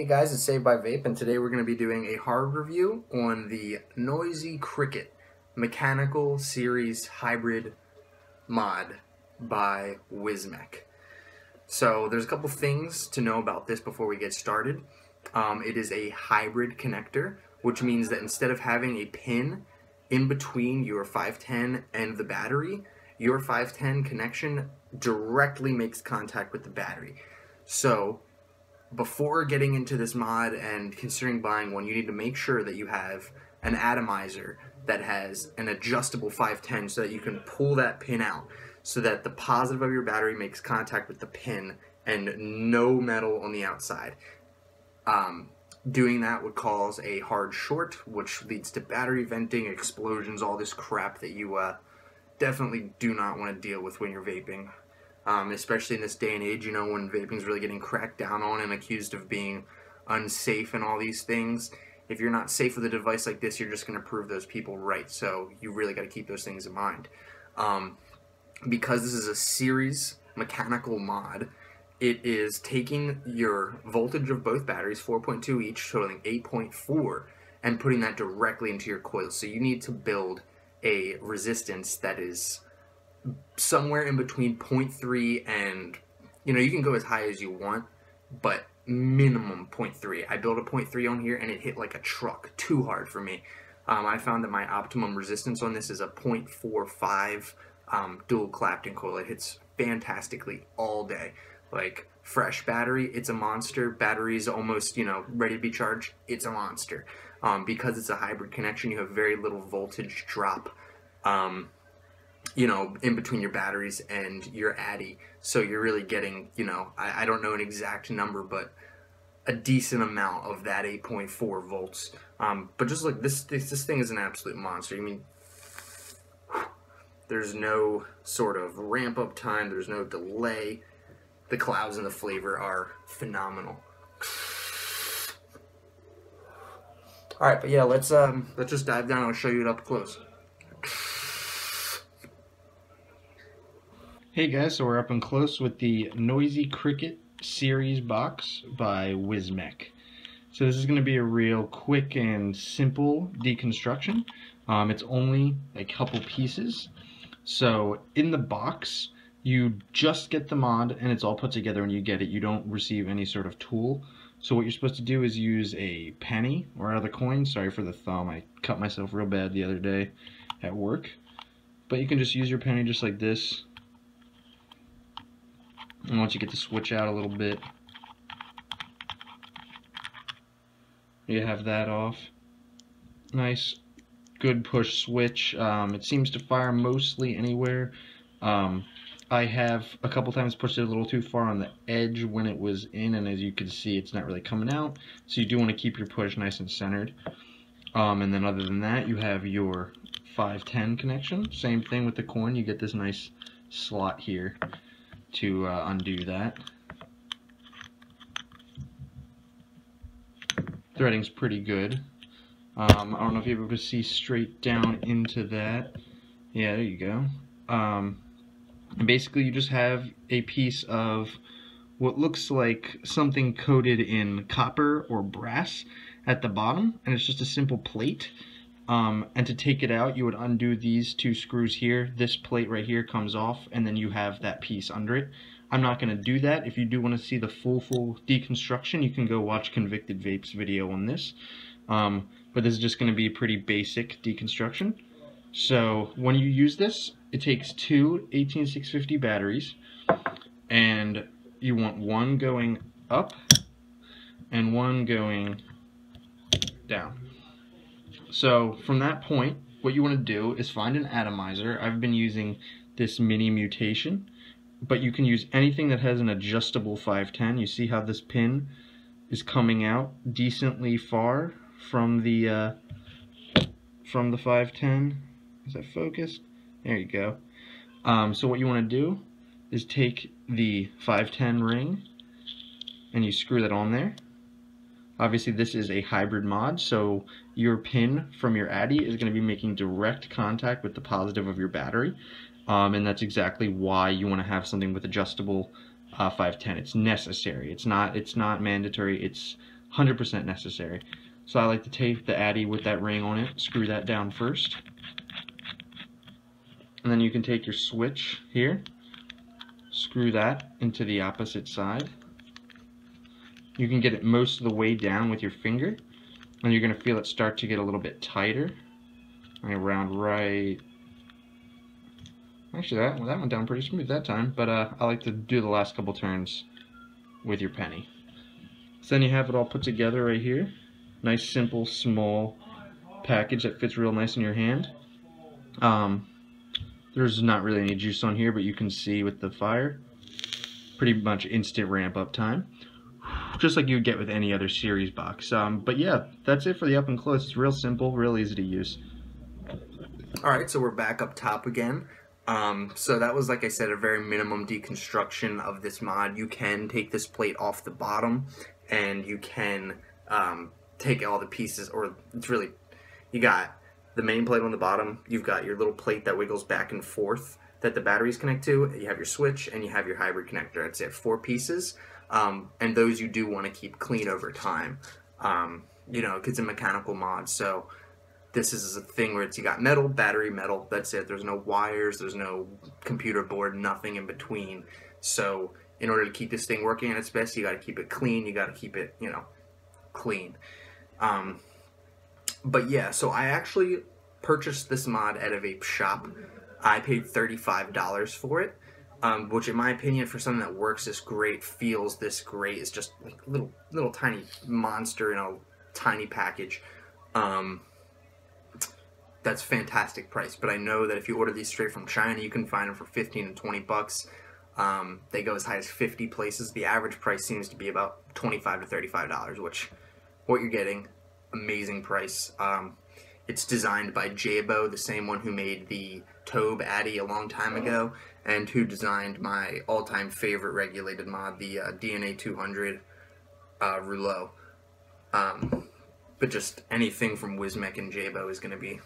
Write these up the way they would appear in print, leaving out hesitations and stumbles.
Hey guys, it's Saved by Vape, and today we're going to be doing a hard review on the Noisy Cricket Mechanical Series Hybrid mod by Wismec. So there's a couple things to know about this before we get started. It is a hybrid connector, which means that instead of having a pin in between your 510 and the battery, your 510 connection directly makes contact with the battery. So before getting into this mod and considering buying one, you need to make sure that you have an atomizer that has an adjustable 510 so that you can pull that pin out so that the positive of your battery makes contact with the pin and no metal on the outside. Doing that would cause a hard short, which leads to battery venting, explosions, all this crap that you definitely do not want to deal with when you're vaping. Especially in this day and age, you know, when vaping is really getting cracked down on and accused of being unsafe and all these things. If you're not safe with a device like this, you're just going to prove those people right. So you really got to keep those things in mind. Because this is a series mechanical mod, it is taking your voltage of both batteries, 4.2 each, totaling 8.4, and putting that directly into your coil. So you need to build a resistance that is somewhere in between 0.3 and, you know, you can go as high as you want, but minimum 0.3. I built a 0.3 on here and it hit like a truck, too hard for me. I found that my optimum resistance on this is a 0.45 dual Clapton coil. It hits fantastically all day. Like, fresh battery, it's a monster. Battery's almost, you know, ready to be charged, it's a monster. Because it's a hybrid connection, you have very little voltage drop, you know, in between your batteries and your Addy. So you're really getting, you know, I don't know an exact number, but a decent amount of that 8.4 volts. But just look, this thing is an absolute monster. I mean, there's no sort of ramp up time, there's no delay. The clouds and the flavor are phenomenal. Alright, but yeah, let's just dive down and I'll show you it up close. Hey guys, so we're up and close with the Noisy Cricket series box by Wismec. So this is going to be a real quick and simple deconstruction. It's only a couple pieces. So in the box, you just get the mod and it's all put together when you get it. You don't receive any sort of tool. So what you're supposed to do is use a penny or another coin. Sorry for the thumb, I cut myself real bad the other day at work. But you can just use your penny just like this. And once you get the switch out a little bit, you have that off. Nice, good push switch. It seems to fire mostly anywhere. I have a couple times pushed it a little too far on the edge when it was in, and as you can see, it's not really coming out. So you do want to keep your push nice and centered. And then other than that, you have your 510 connection. Same thing with the coin. You get this nice slot here to undo that. Threading's pretty good. I don't know if you're able to see straight down into that. Yeah, there you go. And basically you just have a piece of what looks like something coated in copper or brass at the bottom, and it's just a simple plate. And to take it out, you would undo these two screws here. This plate right here comes off, and then you have that piece under it. I'm not going to do that. If you do want to see the full deconstruction, you can go watch Convicted Vape's video on this. But this is just going to be a pretty basic deconstruction. So when you use this, it takes two 18650 batteries, and you want one going up and one going down. So from that point, what you want to do is find an atomizer. I've been using this mini mutation, but you can use anything that has an adjustable 510. You see how this pin is coming out decently far from the 510. Is that focused? There you go. So what you want to do is take the 510 ring and you screw that on there. Obviously this is a hybrid mod, so your pin from your Addy is going to be making direct contact with the positive of your battery, and that's exactly why you want to have something with adjustable 510. It's necessary. It's not mandatory. It's 100% necessary. So I like to take the Addy with that ring on it, screw that down first. And then you can take your switch here, screw that into the opposite side. You can get it most of the way down with your finger, and you're going to feel it start to get a little bit tighter. Around right. Actually, that went down pretty smooth that time, but I like to do the last couple turns with your penny. So then you have it all put together right here. Nice, simple, small package that fits real nice in your hand. There's not really any juice on here, but you can see with the fire, pretty much instant ramp up time, just like you would get with any other series box. But yeah, that's it for the up and close. It's real simple, real easy to use. Alright, so we're back up top again. So that was, like I said, a very minimum deconstruction of this mod. You can take this plate off the bottom, and you can take all the pieces, or it's really, you got the main plate on the bottom, you've got your little plate that wiggles back and forth that the batteries connect to, you have your switch, and you have your hybrid connector. It's 4 pieces, and those you do want to keep clean over time, you know, because it's a mechanical mod. So this is a thing where you got metal, battery, metal, that's it. There's no wires, there's no computer board, nothing in between. So in order to keep this thing working at its best, you got to keep it clean, you got to keep it, you know, clean. But yeah, so I actually purchased this mod at a vape shop. I paid $35 for it, which in my opinion, for something that works this great, feels this great, is just like little tiny monster in a tiny package. That's fantastic price, but I know that if you order these straight from China, you can find them for 15 and 20 bucks. They go as high as 50 places. The average price seems to be about $25 to $35, which what you're getting, amazing price. It's designed by Jaybo, the same one who made the Tobe Addy a long time ago, and who designed my all-time favorite regulated mod, the DNA 200 Rouleau. But just anything from Wismec and Jaybo is going to be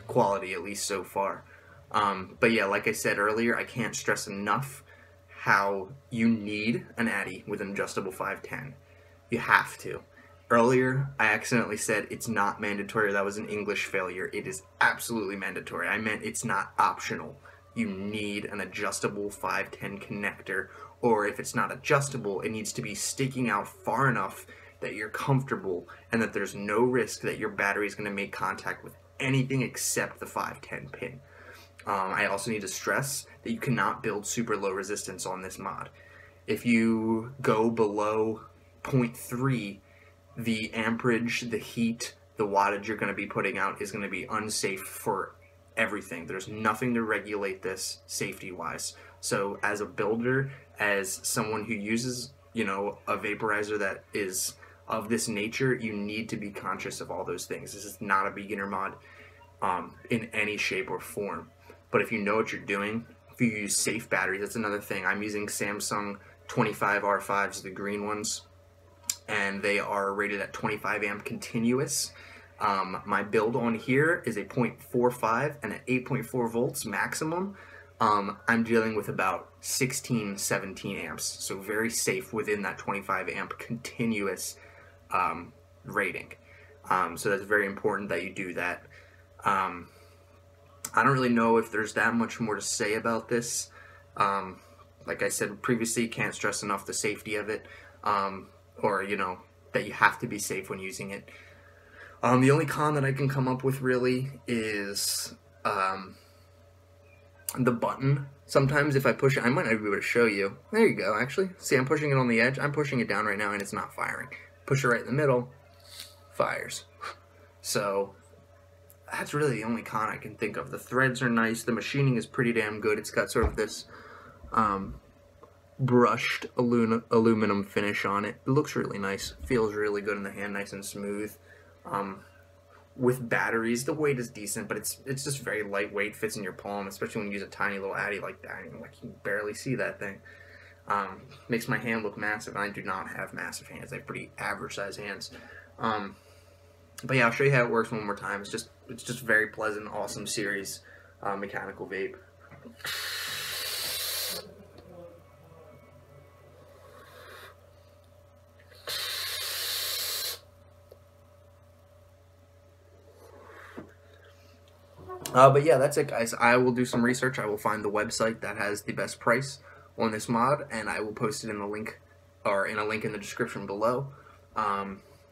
quality, at least so far. But yeah, like I said earlier, I can't stress enough how you need an Addy with an adjustable 510. You have to. Earlier, I accidentally said it's not mandatory. That was an English failure. It is absolutely mandatory. I meant it's not optional. You need an adjustable 510 connector, or if it's not adjustable, it needs to be sticking out far enough that you're comfortable and that there's no risk that your battery is going to make contact with anything except the 510 pin. I also need to stress that you cannot build super low resistance on this mod. If you go below 0.3, the amperage, the heat, the wattage you're going to be putting out is going to be unsafe for everything. There's nothing to regulate this safety-wise. So as a builder, as someone who uses, you know, a vaporizer that is of this nature, you need to be conscious of all those things. This is not a beginner mod in any shape or form. But if you know what you're doing, if you use safe batteries, that's another thing. I'm using Samsung 25R5s, the green ones, and they are rated at 25 amp continuous. My build on here is a 0.45 and an 8.4 volts maximum. I'm dealing with about 16, 17 amps, so very safe within that 25 amp continuous rating. So that's very important that you do that. I don't really know if there's that much more to say about this. Like I said previously, can't stress enough the safety of it, or, you know, that you have to be safe when using it. The only con that I can come up with really is the button. Sometimes if I push it, I might not be able to show you. There you go, actually. See, I'm pushing it on the edge. I'm pushing it down right now and it's not firing. Push it right in the middle, fires. So that's really the only con I can think of. The threads are nice. The machining is pretty damn good. It's got sort of this brushed aluminum finish on it. It looks really nice. Feels really good in the hand, nice and smooth. With batteries, the weight is decent, but it's just very lightweight, fits in your palm, especially when you use a tiny little Addy like that. I mean, like, you can barely see that thing. Makes my hand look massive, and I do not have massive hands. I have pretty average size hands. But yeah, I'll show you how it works one more time. It's just very pleasant, awesome series mechanical vape. But yeah, that's it, guys. I will do some research. I will find the website that has the best price on this mod, and I will post it in the link, or in a link in the description below.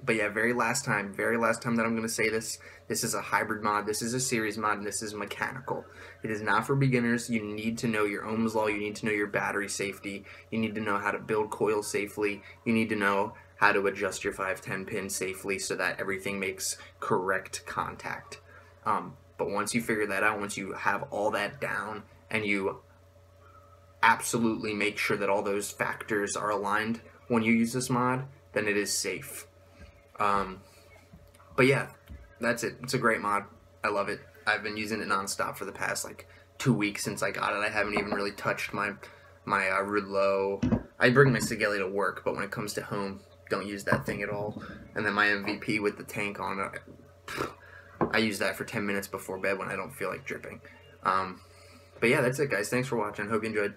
But yeah, very last time that I'm going to say this. This is a hybrid mod, this is a series mod, and this is mechanical. It is not for beginners. You need to know your Ohm's law, you need to know your battery safety, you need to know how to build coils safely, you need to know how to adjust your 510 pin safely so that everything makes correct contact. But once you figure that out, once you have all that down, and you absolutely make sure that all those factors are aligned when you use this mod, then it is safe. But yeah, that's it. It's a great mod. I love it. I've been using it nonstop for the past like 2 weeks since I got it. I haven't even really touched my Rudlow. I bring my Sigelli to work, but when it comes to home, don't use that thing at all. And then my MVP with the tank on it, I use that for 10 minutes before bed when I don't feel like dripping. But yeah, that's it, guys. Thanks for watching. Hope you enjoyed.